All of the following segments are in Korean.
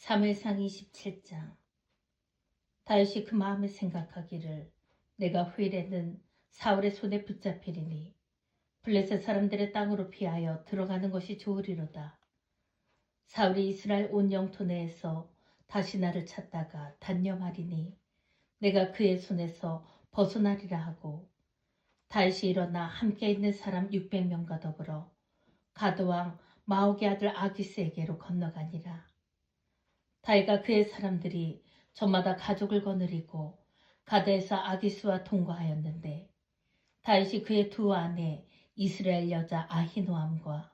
사무엘상 27장. 다윗이 그 마음에 생각하기를 내가 후일에는 사울의 손에 붙잡히리니 블레셋 사람들의 땅으로 피하여 들어가는 것이 좋으리로다. 사울이 이스라엘 온 영토 내에서 다시 나를 찾다가 단념하리니 내가 그의 손에서 벗어나리라 하고, 다윗이 일어나 함께 있는 사람 600명과 더불어 가드왕 마옥의 아들 아기스에게로 건너가니라. 다윗과 그의 사람들이 저마다 가족을 거느리고 가드에서 아기스와 통과하였는데, 다윗이 그의 두 아내 이스라엘 여자 아히노암과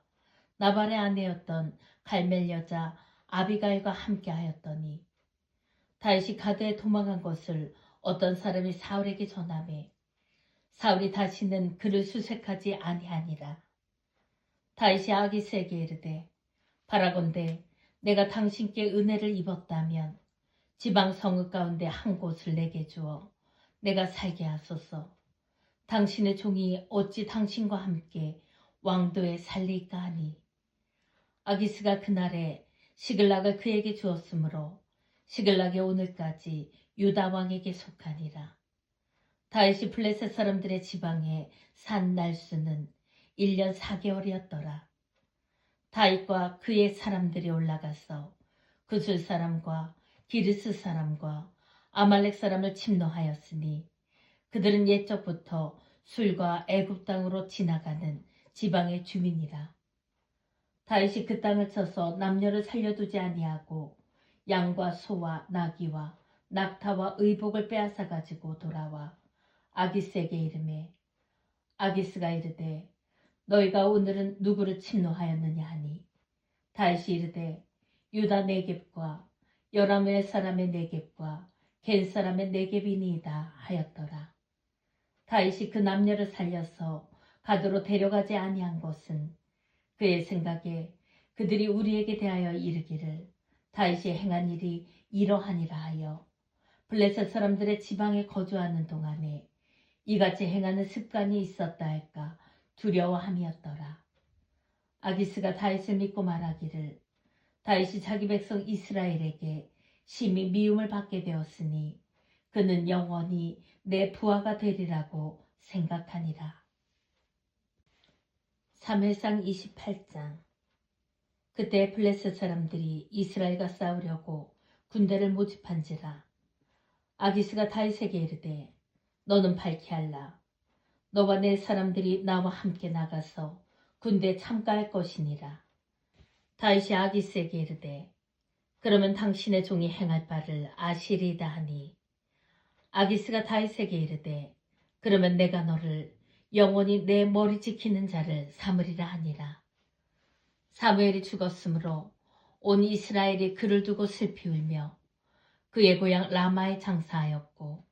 나발의 아내였던 갈멜 여자 아비가일과 함께 하였더니, 다윗이 가드에 도망간 것을 어떤 사람이 사울에게 전하매 사울이 다시는 그를 수색하지 아니하니라. 다윗이 아기스에게 이르되, 바라건대 내가 당신께 은혜를 입었다면 지방 성읍 가운데 한 곳을 내게 주어 내가 살게 하소서. 당신의 종이 어찌 당신과 함께 왕도에 살리까 하니, 아기스가 그날에 시글락을 그에게 주었으므로 시글락이 오늘까지 유다 왕에게 속하니라. 다윗이 블레셋 사람들의 지방에 산 날수는 1년 4개월이었더라. 다윗과 그의 사람들이 올라가서 그술 사람과 기르스 사람과 아말렉 사람을 침노하였으니, 그들은 옛적부터 술과 애굽 땅으로 지나가는 지방의 주민이라. 다윗이 그 땅을 쳐서 남녀를 살려두지 아니하고 양과 소와 나귀와 낙타와 의복을 빼앗아 가지고 돌아와 아기스에게 이르매, 아기스가 이르되, 너희가 오늘은 누구를 침노하였느냐 하니, 다윗이 이르되, 유다 네겝과 여라멜 사람의 네겝과 겐 사람의 네겝이니이다 하였더라. 다윗이 그 남녀를 살려서 가드로 데려가지 아니한 것은 그의 생각에 그들이 우리에게 대하여 이르기를 다윗이 행한 일이 이러하니라 하여 블레셋 사람들의 지방에 거주하는 동안에 이같이 행하는 습관이 있었다 할까 두려워함이었더라. 아기스가 다윗을 믿고 말하기를, 다윗이 자기 백성 이스라엘에게 심히 미움을 받게 되었으니 그는 영원히 내 부하가 되리라고 생각하니라. 사무엘상 28장. 그때 블레셋 사람들이 이스라엘과 싸우려고 군대를 모집한지라. 아기스가 다윗에게 이르되, 너는 밝히알라. 너와 내 사람들이 나와 함께 나가서 군대에 참가할 것이니라. 다윗이 아기스에게 이르되, 그러면 당신의 종이 행할 바를 아시리이다 하니, 아기스가 다윗에게 이르되, 그러면 내가 너를 영원히 내 머리 지키는 자를 삼으리라 하니라. 사무엘이 죽었으므로 온 이스라엘이 그를 두고 슬피 울며 그의 고향 라마에 장사하였고,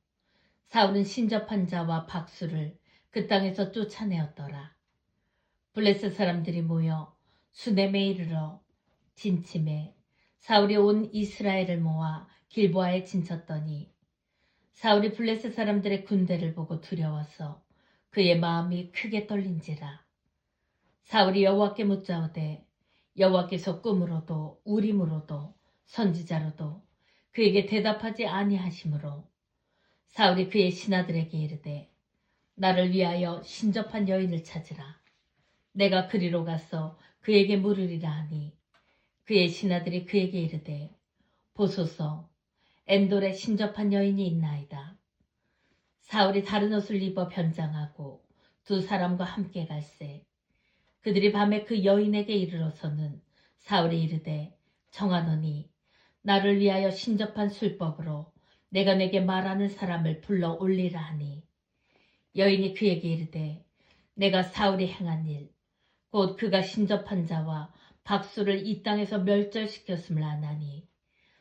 사울은 신접한 자와 박수를 그 땅에서 쫓아내었더라. 블레셋 사람들이 모여 수넴에 이르러 진침해 사울이 온 이스라엘을 모아 길보아에 진쳤더니, 사울이 블레셋 사람들의 군대를 보고 두려워서 그의 마음이 크게 떨린지라. 사울이 여호와께 묻자오되, 여호와께서 꿈으로도 우림으로도 선지자로도 그에게 대답하지 아니하시므로 사울이 그의 신하들에게 이르되, 나를 위하여 신접한 여인을 찾으라. 내가 그리로 가서 그에게 물으리라 하니, 그의 신하들이 그에게 이르되, 보소서, 엔돌에 신접한 여인이 있나이다. 사울이 다른 옷을 입어 변장하고 두 사람과 함께 갈새, 그들이 밤에 그 여인에게 이르러서는 사울이 이르되, 청하노니 나를 위하여 신접한 술법으로 내가 내게 말하는 사람을 불러 올리라 하니, 여인이 그에게 이르되, 내가 사울이 행한 일, 곧 그가 신접한 자와 박수를 이 땅에서 멸절시켰음을 아나니,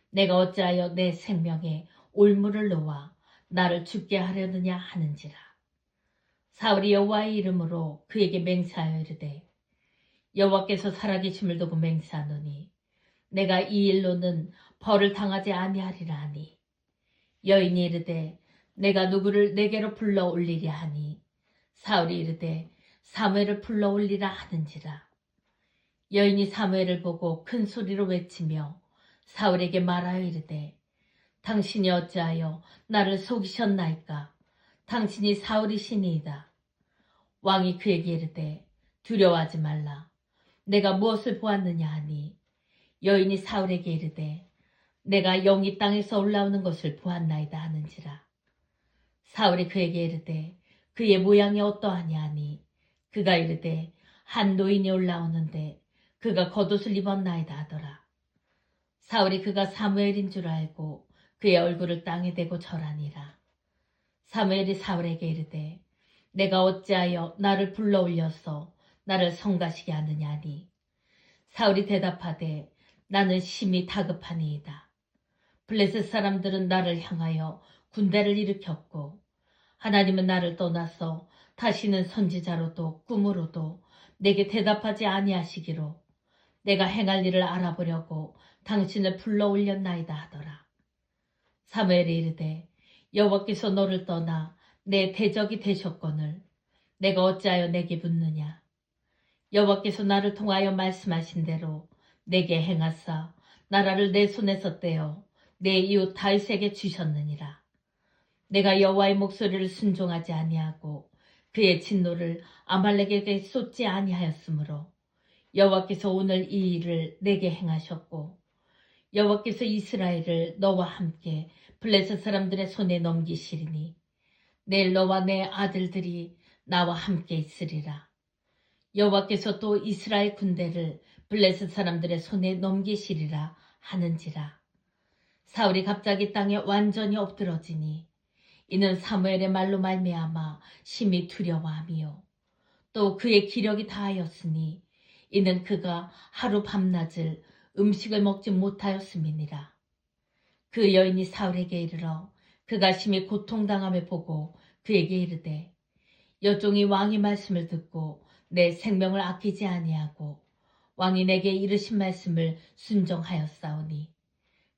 내가 어찌하여 내 생명에 올무를 놓아 나를 죽게 하려느냐 하는지라. 사울이 여호와의 이름으로 그에게 맹세하여 이르되, 여호와께서 살아계심을 두고 맹세하노니 내가 이 일로는 벌을 당하지 아니하리라 하니, 여인이 이르되, 내가 누구를 내게로 불러 올리랴 하니, 사울이 이르되, 사무엘을 불러 올리라 하는지라. 여인이 사무엘을 보고 큰 소리로 외치며 사울에게 말하여 이르되 당신이 어찌하여 나를 속이셨나이까? 당신이 사울이시니이다. 왕이 그에게 이르되 두려워하지 말라. 내가 무엇을 보았느냐 하니 여인이 사울에게 이르되 내가 영이 땅에서 올라오는 것을 보았나이다 하는지라. 사울이 그에게 이르되 그의 모양이 어떠하냐 하니 그가 이르되 한 노인이 올라오는데 그가 겉옷을 입었나이다 하더라. 사울이 그가 사무엘인 줄 알고 그의 얼굴을 땅에 대고 절하니라. 사무엘이 사울에게 이르되 내가 어찌하여 나를 불러올려서 나를 성가시게 하느냐니. 사울이 대답하되 나는 심히 다급하니이다. 블레셋 사람들은 나를 향하여 군대를 일으켰고 하나님은 나를 떠나서 다시는 선지자로도 꿈으로도 내게 대답하지 아니하시기로 내가 행할 일을 알아보려고 당신을 불러올렸나이다 하더라. 사무엘이 이르되 여호와께서 너를 떠나 내 대적이 되셨거늘 내가 어찌하여 내게 묻느냐. 여호와께서 나를 통하여 말씀하신 대로 내게 행하사 나라를 내 손에서 떼어 내 이웃 다윗에게 주셨느니라. 내가 여호와의 목소리를 순종하지 아니하고 그의 진노를 아말렉에게 쏟지 아니하였으므로 여호와께서 오늘 이 일을 내게 행하셨고 여호와께서 이스라엘을 너와 함께 블레셋 사람들의 손에 넘기시리니 내일 너와 내 아들들이 나와 함께 있으리라. 여호와께서 또 이스라엘 군대를 블레셋 사람들의 손에 넘기시리라 하는지라. 사울이 갑자기 땅에 완전히 엎드러지니 이는 사무엘의 말로 말미암아 심히 두려워함이요 또 그의 기력이 다하였으니 이는 그가 하루 밤낮을 음식을 먹지 못하였음이니라. 그 여인이 사울에게 이르러 그가 심히 고통당함을 보고 그에게 이르되 여종이 왕의 말씀을 듣고 내 생명을 아끼지 아니하고 왕이 내게 이르신 말씀을 순종하였사오니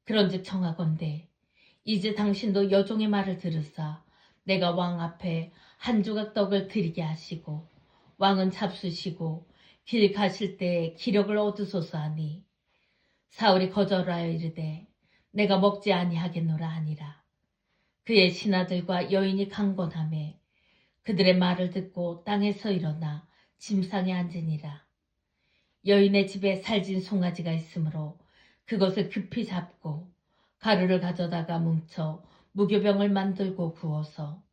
그런즉 청하건대 이제 당신도 여종의 말을 들으사 내가 왕 앞에 한 조각 떡을 드리게 하시고 왕은 잡수시고 길 가실 때에 기력을 얻으소서 하니 사울이 거절하여 이르되 내가 먹지 아니하겠노라 하니라. 그의 신하들과 여인이 강건하매 그들의 말을 듣고 땅에서 일어나 짐상에 앉으니라. 여인의 집에 살진 송아지가 있으므로 그것을 급히 잡고 가루를 가져다가 뭉쳐 무교병을 만들고 구워서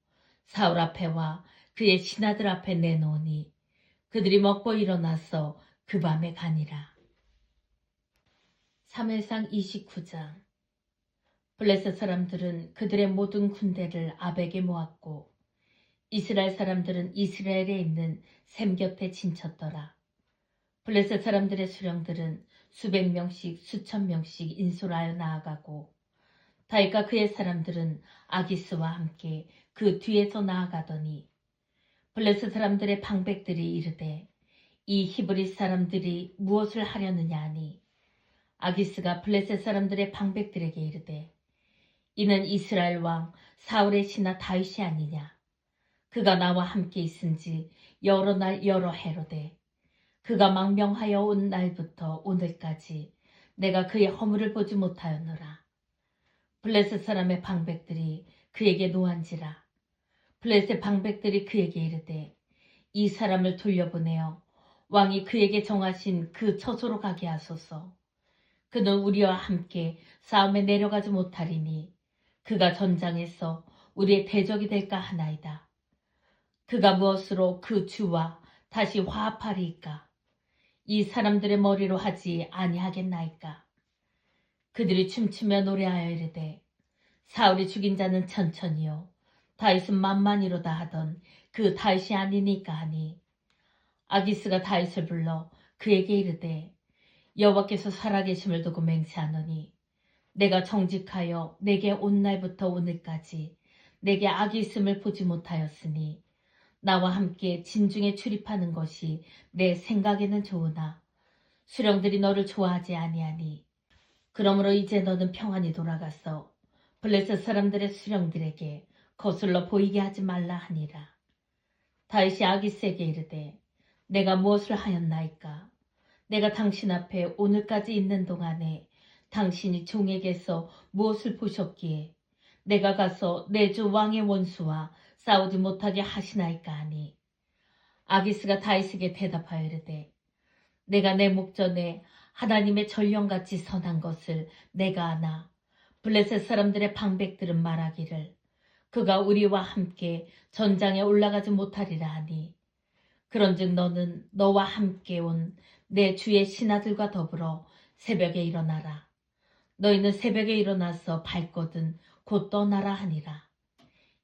사울 앞에와 그의 신하들 앞에 내놓으니 그들이 먹고 일어나서 그 밤에 가니라. 사무엘상 29장. 블레셋 사람들은 그들의 모든 군대를 아벡에 모았고 이스라엘 사람들은 이스라엘에 있는 셈 곁에 진쳤더라. 블레셋 사람들의 수령들은 수백 명씩 수천 명씩 인솔하여 나아가고 다윗과 그의 사람들은 아기스와 함께 그 뒤에서 나아가더니 블레셋 사람들의 방백들이 이르되 이 히브리 사람들이 무엇을 하려느냐 하니 아기스가 블레셋 사람들의 방백들에게 이르되 이는 이스라엘 왕 사울의 신하 다윗이 아니냐. 그가 나와 함께 있은지 여러 날 여러 해로되 그가 망명하여 온 날부터 오늘까지 내가 그의 허물을 보지 못하였노라. 블레셋 사람의 방백들이 그에게 노한지라. 블레셋 방백들이 그에게 이르되 이 사람을 돌려보내어 왕이 그에게 정하신 그 처소로 가게 하소서. 그는 우리와 함께 싸움에 내려가지 못하리니 그가 전장에서 우리의 대적이 될까 하나이다. 그가 무엇으로 그 주와 다시 화합하리이까? 이 사람들의 머리로 하지 아니하겠나이까? 그들이 춤추며 노래하여 이르되 사울이 죽인 자는 천천히요 다윗은 만만히로다 하던 그 다윗이 아니니까 하니 아기스가 다윗을 불러 그에게 이르되 여호와께서 살아계심을 두고 맹세하노니 내가 정직하여 내게 온 날부터 오늘까지 내게 악이 있음을 보지 못하였으니 나와 함께 진중에 출입하는 것이 내 생각에는 좋으나 수령들이 너를 좋아하지 아니하니 그러므로 이제 너는 평안히 돌아가서 블레셋 사람들의 수령들에게 거슬러 보이게 하지 말라 하니라. 다윗이 아기스에게 이르되 내가 무엇을 하였나이까? 내가 당신 앞에 오늘까지 있는 동안에 당신이 종에게서 무엇을 보셨기에 내가 가서 내 주 왕의 원수와 싸우지 못하게 하시나이까 하니 아기스가 다윗에게 대답하여 이르되 내가 내 목전에 하나님의 전령같이 선한 것을 내가 아나 블레셋 사람들의 방백들은 말하기를 그가 우리와 함께 전장에 올라가지 못하리라 하니 그런즉 너는 너와 함께 온 내 주의 신하들과 더불어 새벽에 일어나라. 너희는 새벽에 일어나서 밝거든 곧 떠나라 하니라.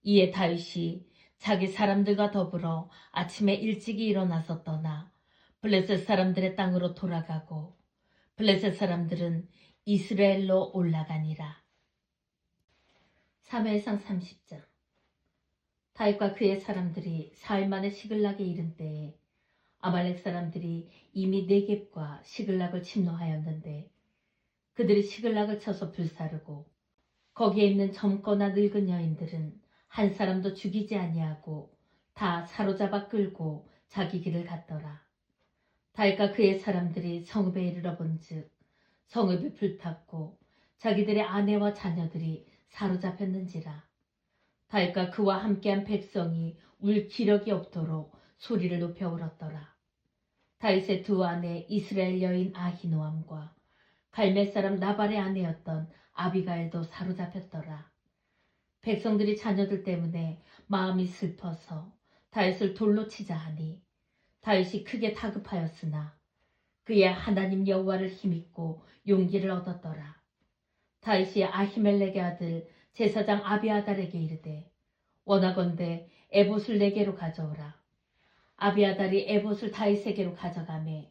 이에 다윗이 자기 사람들과 더불어 아침에 일찍이 일어나서 떠나 블레셋 사람들의 땅으로 돌아가고 블레셋 사람들은 이스라엘로 올라가니라. 사무엘상 30장. 다윗과 그의 사람들이 사흘 만에 시글락에 이른 때에 아말렉 사람들이 이미 네겝과 시글락을 침노하였는데 그들이 시글락을 쳐서 불사르고 거기에 있는 젊거나 늙은 여인들은 한 사람도 죽이지 아니하고 다 사로잡아 끌고 자기 길을 갔더라. 다윗과 그의 사람들이 성읍에 이르러 본즉 성읍이 불탔고 자기들의 아내와 자녀들이 사로잡혔는지라. 다윗과 그와 함께한 백성이 울 기력이 없도록 소리를 높여 울었더라. 다윗의 두 아내 이스라엘 여인 아히노암과 갈멜 사람 나발의 아내였던 아비가일도 사로잡혔더라. 백성들이 자녀들 때문에 마음이 슬퍼서 다윗을 돌로 치자 하니 다윗이 크게 다급하였으나 그의 하나님 여호와를 힘입고 용기를 얻었더라. 다윗이 아히멜렉의 아들 제사장 아비아달에게 이르되 원하건대 에봇을 내게로 가져오라. 아비아달이 에봇을 다윗에게로 가져가매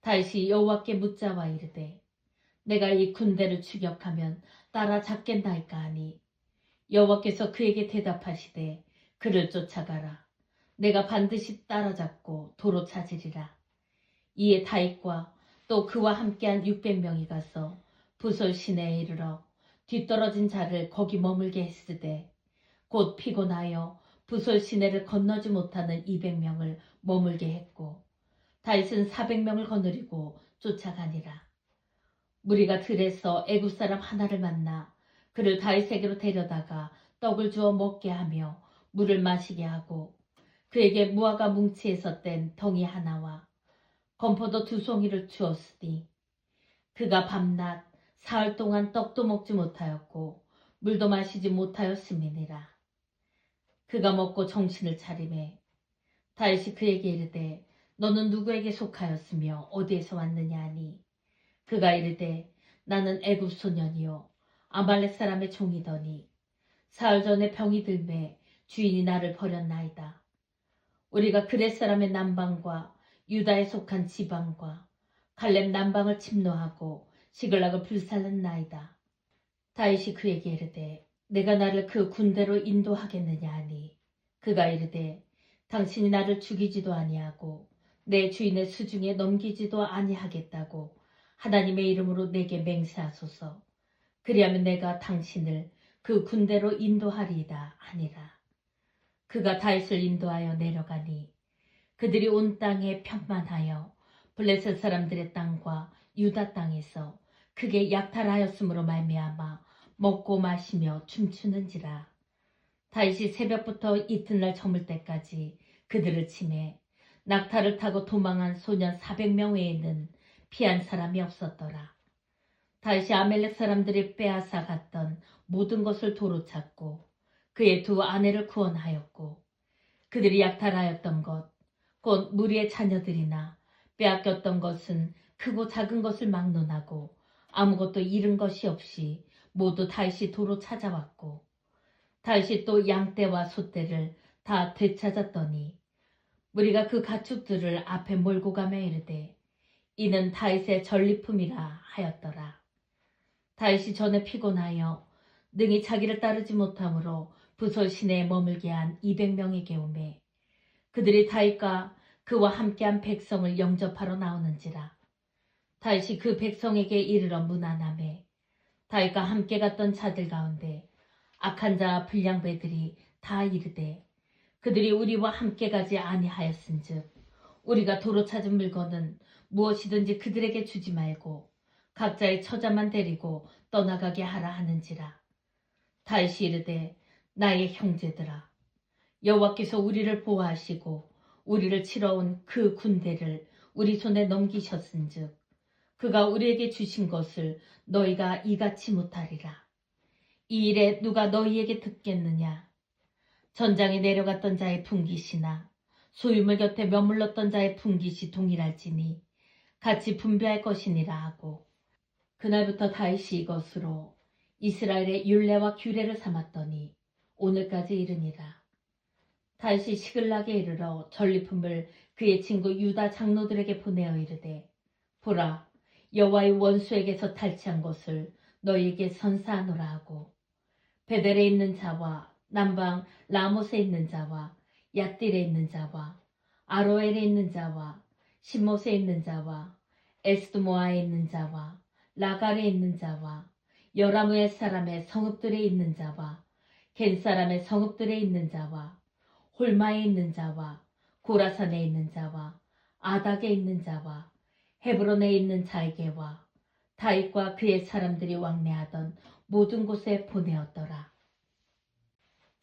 다윗이 여호와께 묻자와 이르되 내가 이 군대를 추격하면 따라잡겠나이까 하니 여호와께서 그에게 대답하시되 그를 쫓아가라. 내가 반드시 따라잡고 도로 찾으리라. 이에 다윗과 또 그와 함께한 600명이 가서 부솔 시내에 이르러 뒤떨어진 자를 거기 머물게 했으되 곧 피곤하여 부솔 시내를 건너지 못하는 200명을 머물게 했고 다윗은 400명을 거느리고 쫓아가니라. 무리가 들에서 애굽 사람 하나를 만나 그를 다윗에게로 데려다가 떡을 주어 먹게 하며 물을 마시게 하고 그에게 무화과 뭉치에서 뗀 덩이 하나와 건포도 2송이를 주었으니 그가 밤낮 사흘 동안 떡도 먹지 못하였고 물도 마시지 못하였음이니라. 그가 먹고 정신을 차리매 다윗이 그에게 이르되 너는 누구에게 속하였으며 어디에서 왔느냐 하니 그가 이르되 나는 애굽 소년이요 아말렉 사람의 종이더니 사흘 전에 병이 들매 주인이 나를 버렸나이다. 우리가 그렛 사람의 남방과 유다에 속한 지방과 갈렙 남방을 침노하고 시글락을 불살랐나이다. 다윗이 그에게 이르되 내가 나를 그 군대로 인도하겠느냐 하니 그가 이르되 당신이 나를 죽이지도 아니하고 내 주인의 수중에 넘기지도 아니하겠다고 하나님의 이름으로 내게 맹세하소서. 그리하면 내가 당신을 그 군대로 인도하리이다 하니라. 그가 다윗을 인도하여 내려가니 그들이 온 땅에 평만하여 블레셋 사람들의 땅과 유다 땅에서 크게 약탈하였으므로 말미암아 먹고 마시며 춤추는지라. 다윗이 새벽부터 이튿날 저물 때까지 그들을 치매 낙타를 타고 도망한 소년 400명 외에는 피한 사람이 없었더라. 다윗이 아멜렉 사람들이 빼앗아 갔던 모든 것을 도로 찾고 그의 두 아내를 구원하였고 그들이 약탈하였던 것 곧 무리의 자녀들이나 빼앗겼던 것은 크고 작은 것을 막론하고 아무것도 잃은 것이 없이 모두 다윗이 도로 찾아왔고 다윗이 또 양떼와 소떼를 다 되찾았더니 무리가 그 가축들을 앞에 몰고 가며 이르되 이는 다윗의 전리품이라 하였더라. 다윗이 전에 피곤하여 능히 자기를 따르지 못하므로 부솔 시내에 머물게 한 200명에게 오매 그들이 다윗과 그와 함께한 백성을 영접하러 나오는지라. 다윗이 그 백성에게 이르러 문안하매 다윗과 함께 갔던 자들 가운데 악한 자와 불량배들이 다 이르되 그들이 우리와 함께 가지 아니하였은즉 우리가 도로 찾은 물건은 무엇이든지 그들에게 주지 말고 각자의 처자만 데리고 떠나가게 하라 하는지라. 다윗이 이르되 나의 형제들아, 여호와께서 우리를 보호하시고 우리를 치러 온 그 군대를 우리 손에 넘기셨은즉 그가 우리에게 주신 것을 너희가 이같이 못하리라. 이 일에 누가 너희에게 듣겠느냐? 전장에 내려갔던 자의 분깃이나 소유물 곁에 머물렀던 자의 분깃이 동일할지니 같이 분배할 것이니라 하고, 그날부터 다윗이 이것으로 이스라엘의 율례와 규례를 삼았더니 오늘까지 이르니라. 다윗이 시글락에 이르러 전리품을 그의 친구 유다 장로들에게 보내어 이르되, 보라, 여호와의 원수에게서 탈취한 것을 너희에게 선사하노라 하고, 베델에 있는 자와 남방 라못에 있는 자와 얏딜에 있는 자와 아로엘에 있는 자와 시못에 있는 자와 에스드모아에 있는 자와 라갈에 있는 자와 여라무엘 사람의 성읍들에 있는 자와 겐 사람의 성읍들에 있는 자와 홀마에 있는 자와 고라산에 있는 자와 아닥에 있는 자와 헤브론에 있는 자에게와 다윗과 그의 사람들이 왕래하던 모든 곳에 보내었더라.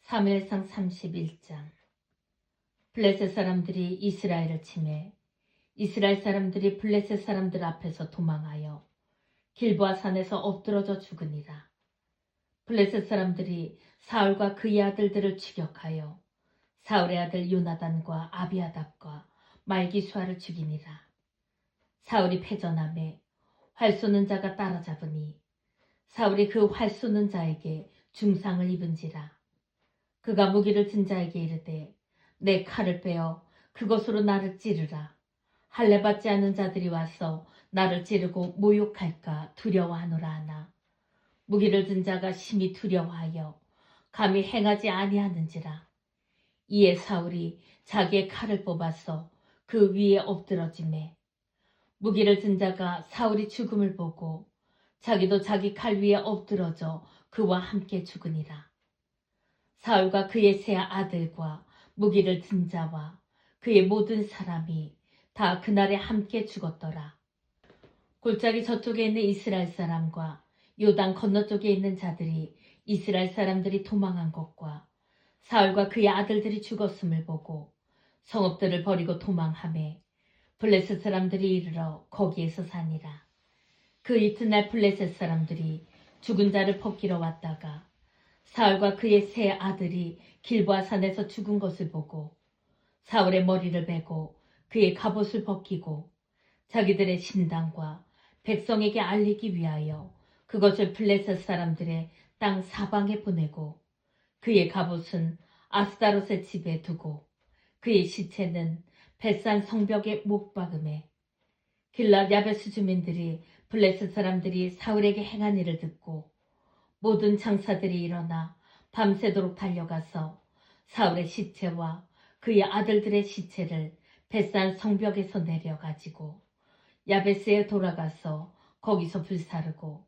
사무엘상 31장. 블레셋 사람들이 이스라엘을 치매 이스라엘 사람들이 블레셋 사람들 앞에서 도망하여 길보아 산에서 엎드러져 죽으니라. 블레셋 사람들이 사울과 그의 아들들을 추격하여 사울의 아들 요나단과 아비아답과 말기수아를 죽이니라. 사울이 패전함에 활 쏘는 자가 따라잡으니 사울이 그 활 쏘는 자에게 중상을 입은지라. 그가 무기를 든 자에게 이르되 내 칼을 빼어 그것으로 나를 찌르라. 할례 받지 않은 자들이 와서 나를 찌르고 모욕할까 두려워하노라 하나, 무기를 든 자가 심히 두려워하여 감히 행하지 아니하는지라. 이에 사울이 자기의 칼을 뽑아서 그 위에 엎드러지매 무기를 든 자가 사울이 죽음을 보고 자기도 자기 칼 위에 엎드러져 그와 함께 죽으니라. 사울과 그의 세 아들과 무기를 든 자와 그의 모든 사람이 다 그날에 함께 죽었더라. 골짜기 저쪽에 있는 이스라엘 사람과 요단 건너쪽에 있는 자들이 이스라엘 사람들이 도망한 것과 사울과 그의 아들들이 죽었음을 보고 성읍들을 버리고 도망하매 블레셋 사람들이 이르러 거기에서 사니라. 그 이튿날 블레셋 사람들이 죽은 자를 벗기러 왔다가 사울과 그의 세 아들이 길보아 산에서 죽은 것을 보고 사울의 머리를 베고 그의 갑옷을 벗기고 자기들의 신당과 백성에게 알리기 위하여 그것을 블레셋 사람들의 땅 사방에 보내고 그의 갑옷은 아스다롯의 집에 두고 그의 시체는 벳산 성벽에 못 박음에 길랏 야베스 주민들이 블레셋 사람들이 사울에게 행한 일을 듣고 모든 장사들이 일어나 밤새도록 달려가서 사울의 시체와 그의 아들들의 시체를 벳산 성벽에서 내려가지고 야베스에 돌아가서 거기서 불사르고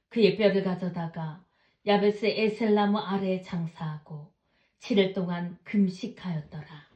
그의 뼈를 가져다가 야베스 에셀나무 아래에 장사하고 7일 동안 금식하였더라.